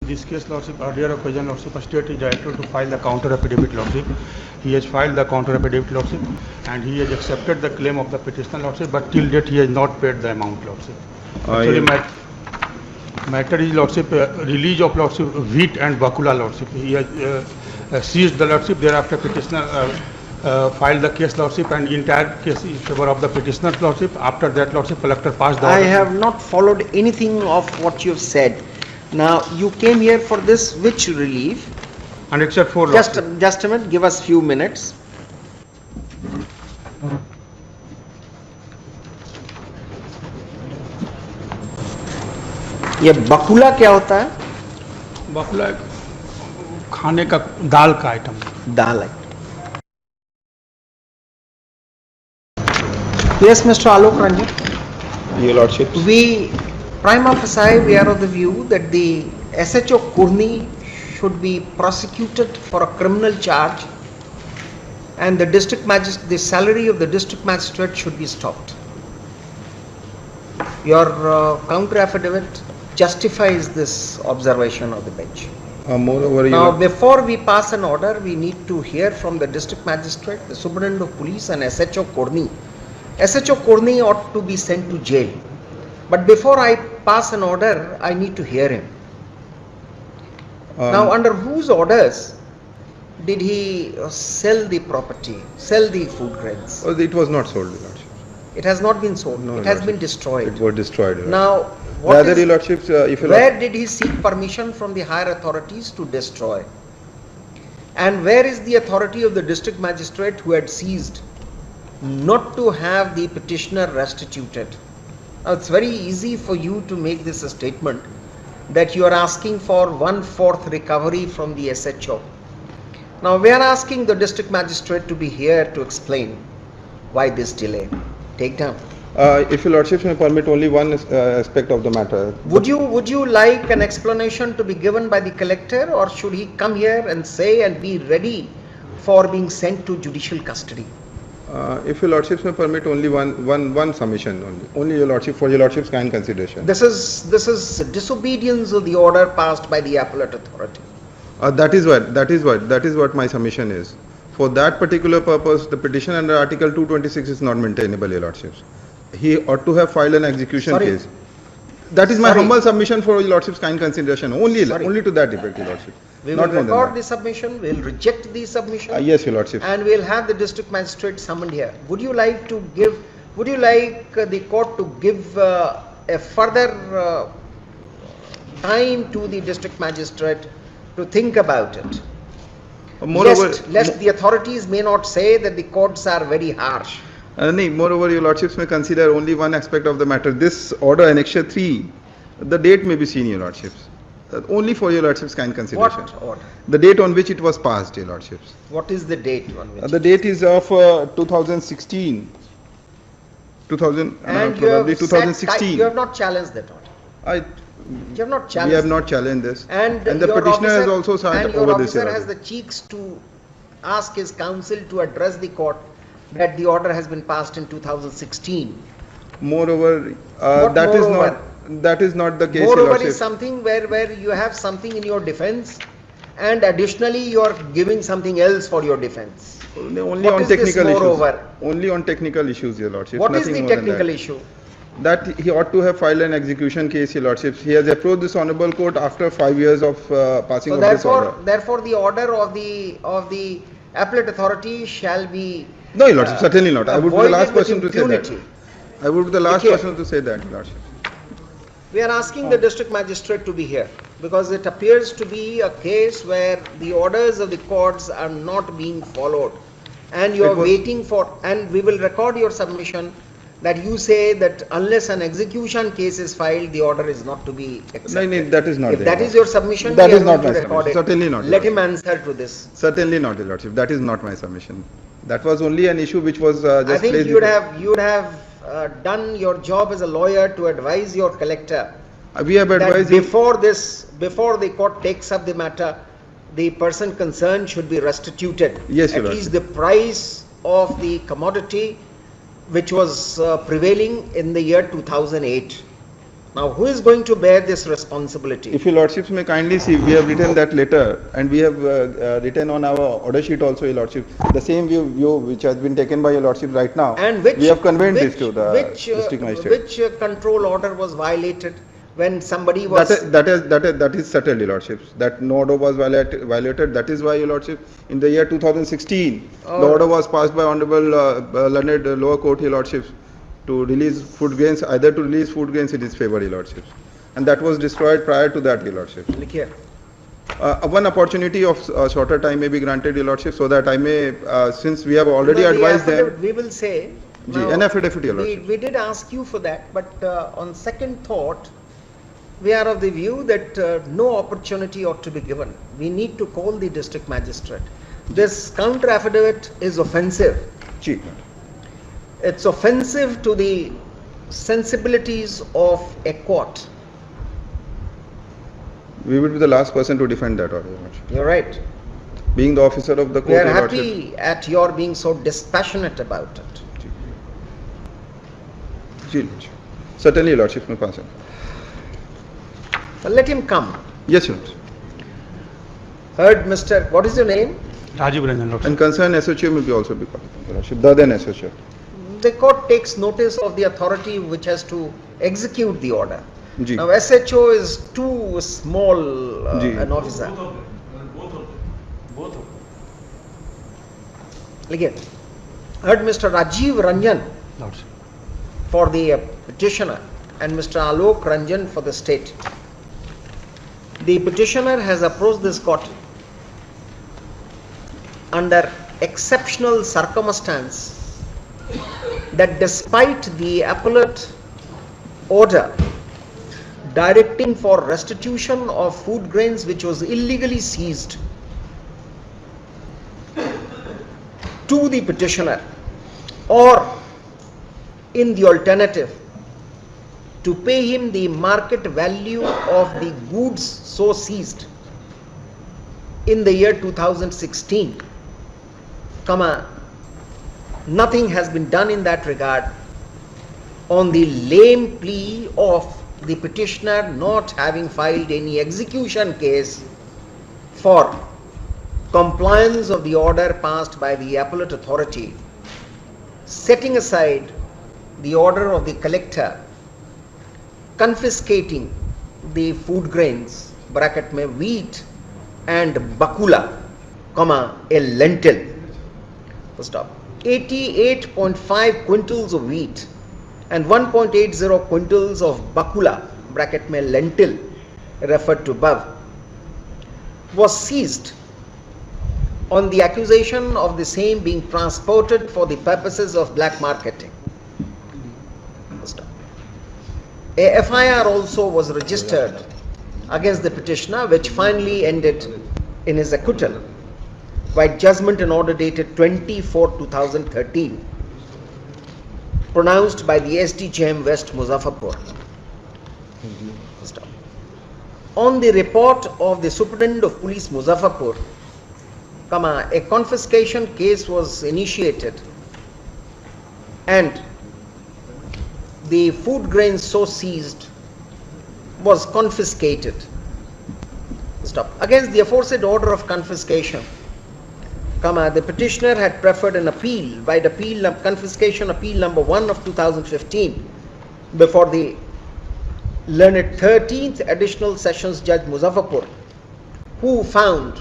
This case, Lordship, earlier occasion, Lordship, State is directed to file the counter affidavit, Lordship. He has filed the counter affidavit, Lordship, and he has accepted the claim of the petitioner, Lordship, but till date he has not paid the amount, Lordship. Actually, matter is, Lordship, release of Lordship wheat and bakula, Lordship. He has seized the Lordship. Thereafter, petitioner filed the case, Lordship, and entire case in favor of the petitioner, Lordship. After that, Lordship, collector passed the order. I have not followed anything of what you have said. Now, you came here for this which relief? And except for Just a minute, give us few minutes. ये बकुला क्या होता है? बकुला खाने का दाल का item. दाल है. Yes, Mr. Alok Ranjan. Your Lordship. We, prima facie, we are of the view that the SHO Kurni should be prosecuted for a criminal charge, and the salary of the district magistrate should be stopped. Your counter affidavit justifies this observation of the bench. Moreover, Now, before we pass an order, we need to hear from the district magistrate, the superintendent of police, and SHO Kurni. SHO Kurni ought to be sent to jail. But before I pass an order, I need to hear him. Now, under whose orders did he sell the property, sell the food grains? it was not sold, Your Lordship. It has not been sold. No, it Your has Lordship. been destroyed. It was destroyed. Your Now, Rather, Your Lordship, if you where did he seek permission from the higher authorities to destroy? And where is the authority of the district magistrate who had seized not to have the petitioner restituted? Now, it's very easy for you to make this a statement that you are asking for 1/4 recovery from the SHO. Now, we are asking the district magistrate to be here to explain why this delay. Take down. if Your Lordship may permit only one aspect of the matter. Would you like an explanation to be given by the collector, or should he come here and say and be ready for being sent to judicial custody? If Your Lordship may permit only one submission only Your Lordship, for Your Lordship's kind consideration. This is disobedience of the order passed by the appellate authority. That is what my submission is. For that particular purpose, the petition under Article 226 is not maintainable, Your Lordships. He ought to have filed an execution case. That is my humble submission for Your Lordship's kind consideration. Only to that effect, Your Lordship. We will record the submission, we will reject the submission. Yes, Your Lordship. And we will have the district magistrate summoned here. Would you like the court to give a further time to the district magistrate to think about it? Lest the authorities may not say that the courts are very harsh. Moreover, Your Lordships may consider only one aspect of the matter. This order, Annexure 3, the date may be seen, Your Lordships. Only for Your Lordship's kind consideration. What order? The date on which it was passed, Your Lordships. What is the date on which? The date is of 2016. And probably 2016. You have not challenged that order. You have not challenged. We have not challenged this. And the petitioner has also signed over this. And your officer has the cheeks to ask his counsel to address the court that the order has been passed in 2016. Moreover, that is not the case. Moreover is something where you have something in your defense, and additionally you are giving something else for your defense. Only on technical issues. Only on technical issues, Your Lordship. What is the technical issue? That he ought to have filed an execution case, Your Lordships. He has approached this honourable court after 5 years of passing of this order. Therefore, the order of the appellate authority shall be. No, Your Lordship, certainly not. I would be the last person to say that. I would be the last person to say that, Your Lordship. We are asking the district magistrate to be here because it appears to be a case where the orders of the courts are not being followed, and you are waiting for. And we will record your submission that you say that unless an execution case is filed, the order is not to be accepted. No, that is not. If that is your submission, that is not my submission. Certainly not. Let him answer to this. Certainly not, Your Lordship. That is not my submission. That was only an issue which was just. I think you would have done your job as a lawyer to advise your collector. We have advised before the court takes up the matter, the person concerned should be restituted. Yes, at least the price of the commodity which was prevailing in the year 2008. Now, who is going to bear this responsibility? If your lordships may kindly see, we have written that letter and we have written on our order sheet also, your lordship, the same view which has been taken by your lordship right now. And which we have conveyed this which- to the which, district magistrate. Which control order was violated when somebody was? That is settled, your lordships. That no order was violated. That is why, your lordship, in the year 2016, Oh. the order was passed by Honorable learned lower court, your lordships, to release food grains, either to release food grains in his favor, your lordships. And that was destroyed prior to that, your lordships. Look here. One opportunity of shorter time may be granted, your lordship, so that I may, since we have already No, the advised them. affidavit, we will say. Ji, now, an affidavit, your we, lordship. we did ask you for that, but on second thought, we are of the view that no opportunity ought to be given. We need to call the district magistrate. This counter affidavit is offensive. Ji. It's offensive to the sensibilities of a court. We will be the last person to defend that order, your lordship. You're right. Being the officer of the court, We are your lordship. happy at your being so dispassionate about it. Ji, lordship. Certainly, your lordship may pass it. But let him come. Yes, your lordship. Heard Mr. What is your name? Rajiv Ranjan, Lordship. And concerned SHO may be also be called, your lordship, the then SHO. The court takes notice of the authority which has to execute the order. Ji. Now SHO is too small Ji. an officer. Again, heard Mr. Rajiv Ranjan Lordship. for the petitioner and Mr. Alok Ranjan for the state. The petitioner has approached this court under exceptional circumstance that despite the appellate order directing for restitution of food grains which was illegally seized to the petitioner, or in the alternative to pay him the market value of the goods so seized in the year 2016, nothing has been done in that regard, on the lame plea of the petitioner not having filed any execution case for compliance of the order passed by the appellate authority, setting aside the order of the collector confiscating the food grains bracket mein wheat and bakula, a lentil. Stop. 88.5 quintals of wheat and 1.80 quintals of bakula bracket mein lentil referred to above was seized on the accusation of the same being transported for the purposes of black marketing. Stop. A FIR also was registered against the petitioner, which finally ended in his acquittal by judgment and order dated 24/2013, pronounced by the SDJM West Muzaffarpur. Stop. On the report of the Superintendent of Police Muzaffarpur, a confiscation case was initiated and the food grains so seized was confiscated. Stop. Against the aforesaid order of confiscation, the petitioner had preferred an appeal by the confiscation appeal number 1 of 2015 before the learned 13th additional sessions judge Muzaffarpur, who found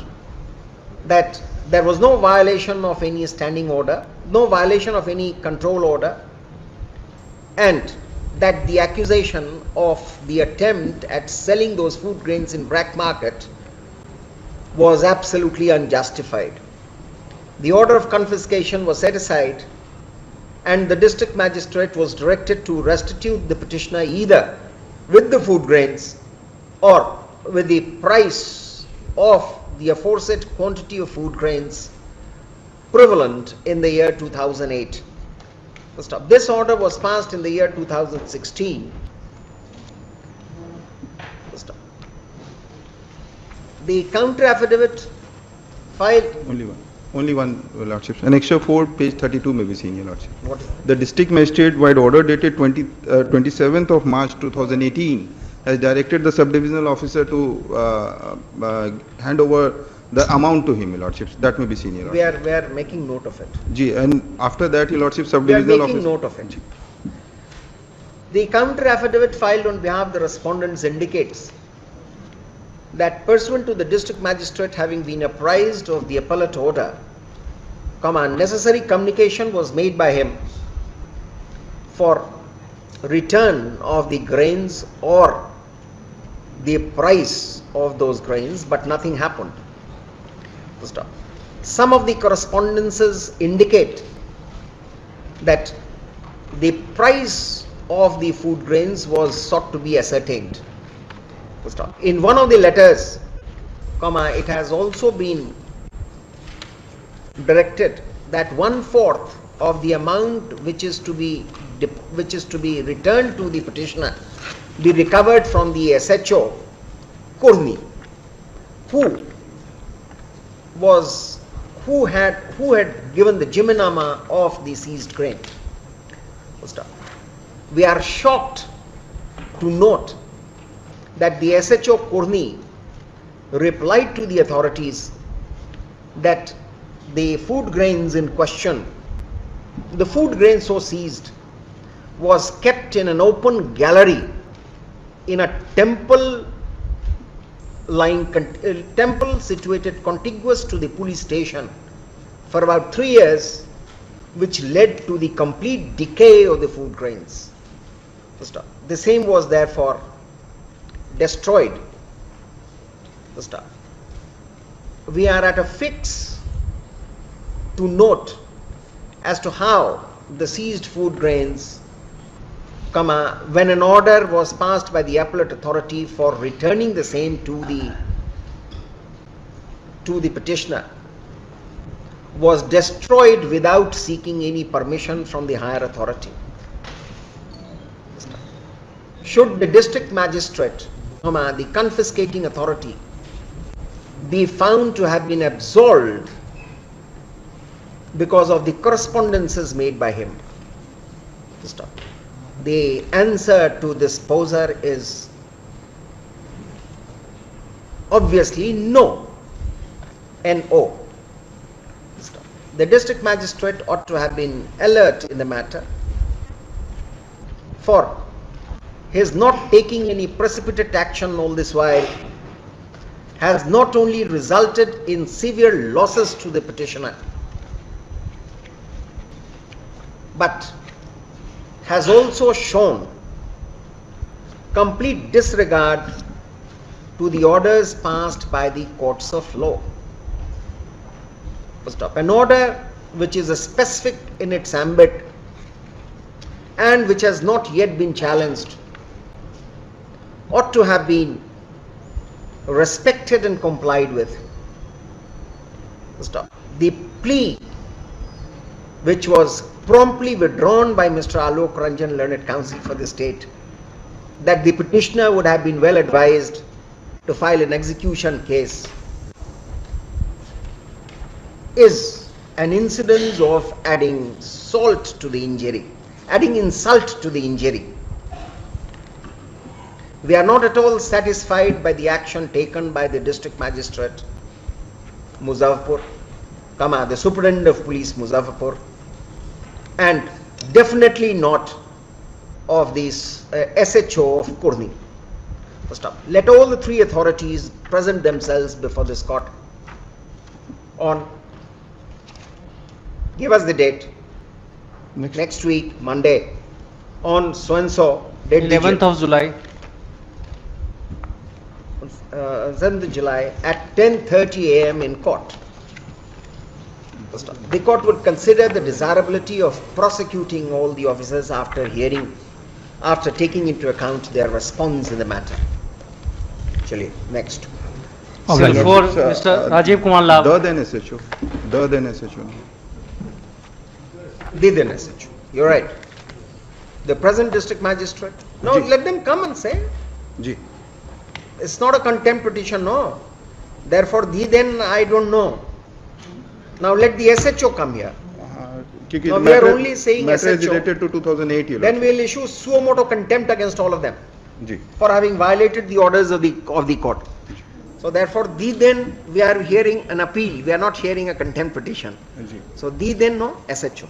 that there was no violation of any standing order, no violation of any control order, and that the accusation of the attempt at selling those food grains in black market was absolutely unjustified. The order of confiscation was set aside and the district magistrate was directed to restitute the petitioner either with the food grains or with the price of the aforesaid quantity of food grains prevalent in the year 2008. Stop. This order was passed in the year 2016. Stop. The counter affidavit filed Only one. Only one, Your Lordship. Annexure 4, page 32 may be seen, Your Lordship. What is that? The district magistrate, by order dated 27th of March 2018, has directed the subdivisional officer to hand over the amount to him, Your Lordship. That may be seen, Your Lordship. We are making note of it. Ji, and after that, Your Lordship, We are subdivisional making officer. note of it. The counter affidavit filed on behalf of the respondents indicates that pursuant to the district magistrate having been apprised of the appellate order, necessary communication was made by him for return of the grains or the price of those grains, but nothing happened. Stop. Some of the correspondences indicate that the price of the food grains was sought to be ascertained. Stop. In one of the letters, it has also been directed that 1/4 of the amount which is to be returned to the petitioner be recovered from the SHO Kurni, who had given the Jiminama of the seized grain. Stop. We are shocked to note that the SHO Kurni replied to the authorities that the food grains in question, the food grain so seized, was kept in an open gallery in a temple situated contiguous to the police station for about 3 years, which led to the complete decay of the food grains. The same was therefore destroyed. We are at a fix to note as to how the seized food grains, when an order was passed by the appellate authority for returning the same to the petitioner, was destroyed without seeking any permission from the higher authority. Should the district magistrate, the confiscating authority, be found to have been absolved because of the correspondences made by him, the answer to this poser is obviously no. No. The district magistrate ought to have been alert in the matter, for his not taking any precipitate action all this while has not only resulted in severe losses to the petitioner, but has also shown complete disregard to the orders passed by the courts of law. An order which is specific in its ambit and which has not yet been challenged ought to have been respected and complied with. The plea which was promptly withdrawn by Mr. Alok Ranjan, Learned Counsel for the state, that the petitioner would have been well advised to file an execution case, is an incidence of adding salt to the injury, adding insult to the injury. We are not at all satisfied by the action taken by the district magistrate Muzaffarpur, the superintendent of police Muzaffarpur, and definitely not of this SHO of Kurni. Let all the three authorities present themselves before this court on, give us the date, next week, Monday, on so and so, date 11th of July. 7th of July at 10:30 a.m. in court. The court would consider the desirability of prosecuting all the officers after taking into account their response in the matter. Actually, next. Sir, for Mr. Rajiv Kumar Lal. The then SHO. The then SHO. You're right. The present district magistrate. No, Ji. let them come and say. Ji. It's not a contempt petition, no. Therefore, the then I don't know. Now let the SHO come here. क्योंकि No, we are only saying matter is SHO. related to 2008, Your Then Lordship. we will issue suo motu contempt against all of them ji. for having violated the orders of the court. So therefore, then we are hearing an appeal. We are not hearing a contempt petition. Ji. So then no SHO.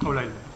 How like that?